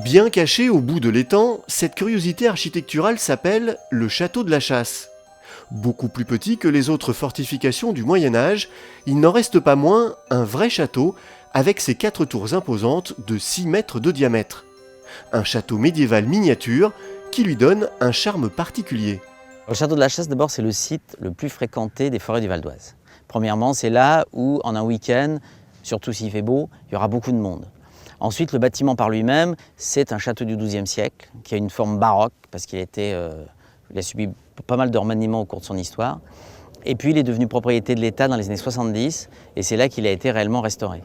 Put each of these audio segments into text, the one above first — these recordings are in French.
Bien caché au bout de l'étang, cette curiosité architecturale s'appelle le château de la Chasse. Beaucoup plus petit que les autres fortifications du Moyen-Âge, il n'en reste pas moins un vrai château avec ses 4 tours imposantes de 6 mètres de diamètre. Un château médiéval miniature qui lui donne un charme particulier. Le château de la Chasse, d'abord, c'est le site le plus fréquenté des forêts du Val d'Oise. Premièrement, c'est là où, en un week-end, surtout s'il fait beau, il y aura beaucoup de monde. Ensuite, le bâtiment par lui-même, c'est un château du XIIe siècle, qui a une forme baroque, parce qu'il a subi pas mal de remaniements au cours de son histoire. Et puis, il est devenu propriété de l'État dans les années 70, et c'est là qu'il a été réellement restauré.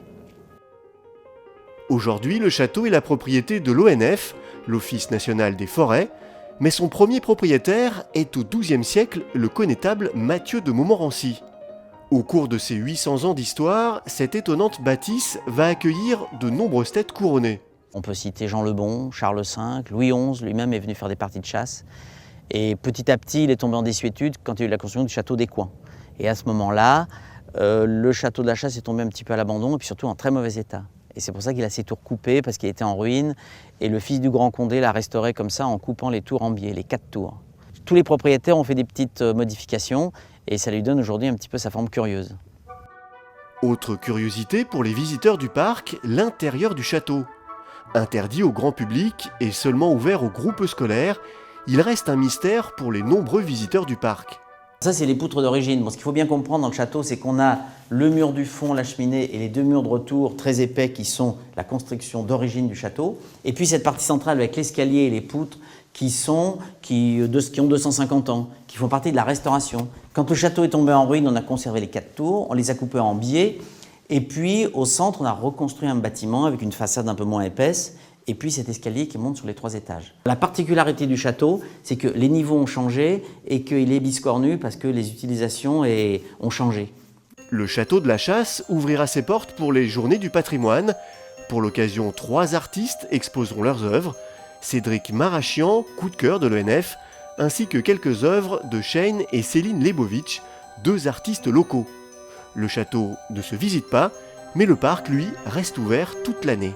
Aujourd'hui, le château est la propriété de l'ONF, l'Office national des forêts, mais son premier propriétaire est au XIIe siècle le connétable Mathieu de Montmorency. Au cours de ses 800 ans d'histoire, cette étonnante bâtisse va accueillir de nombreuses têtes couronnées. On peut citer Jean le Bon, Charles V, Louis XI lui-même est venu faire des parties de chasse. Et petit à petit, il est tombé en désuétude quand il y a eu la construction du château des Coins. Et à ce moment-là, le château de la Chasse est tombé un petit peu à l'abandon et puis surtout en très mauvais état. Et c'est pour ça qu'il a ses tours coupées parce qu'il était en ruine. Et le fils du Grand Condé l'a restauré comme ça en coupant les tours en biais, les 4 tours. Tous les propriétaires ont fait des petites modifications et ça lui donne aujourd'hui un petit peu sa forme curieuse. Autre curiosité pour les visiteurs du parc, l'intérieur du château. Interdit au grand public et seulement ouvert aux groupes scolaires, il reste un mystère pour les nombreux visiteurs du parc. Ça, c'est les poutres d'origine. Bon, ce qu'il faut bien comprendre dans le château, c'est qu'on a le mur du fond, la cheminée et les 2 murs de retour très épais qui sont la construction d'origine du château. Et puis cette partie centrale avec l'escalier et les poutres qui ont 250 ans, qui font partie de la restauration. Quand le château est tombé en ruine, on a conservé les 4 tours, on les a coupées en biais. Et puis au centre, on a reconstruit un bâtiment avec une façade un peu moins épaisse. Et puis cet escalier qui monte sur les 3 étages. La particularité du château, c'est que les niveaux ont changé et qu'il est biscornu parce que les utilisations ont changé. Le château de la Chasse ouvrira ses portes pour les Journées du patrimoine. Pour l'occasion, 3 artistes exposeront leurs œuvres. Cédric Marachian, coup de cœur de l'ONF, ainsi que quelques œuvres de Shane et Céline Lebovitch, 2 artistes locaux. Le château ne se visite pas, mais le parc, lui, reste ouvert toute l'année.